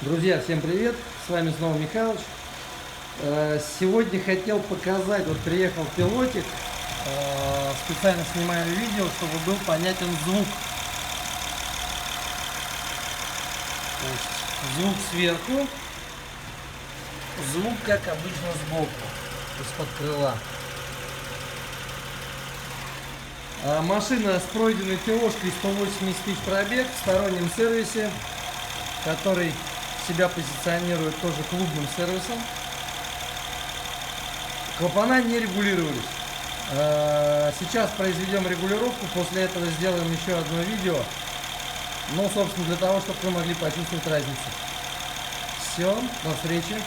Друзья, всем привет! С вами снова Михалыч. Сегодня хотел показать, вот приехал пилотик, специально снимаю видео, чтобы был понятен звук. То есть звук сверху, звук как обычно сбоку, из-под крыла. Машина с пройденной ТОшкой 180 тысяч пробег в стороннем сервисе, который себя позиционирует тоже клубным сервисом. Клапана не регулировались. Сейчас произведем регулировку, после этого сделаем еще одно видео. Ну, собственно, для того, чтобы вы могли почувствовать разницу. Все, до встречи.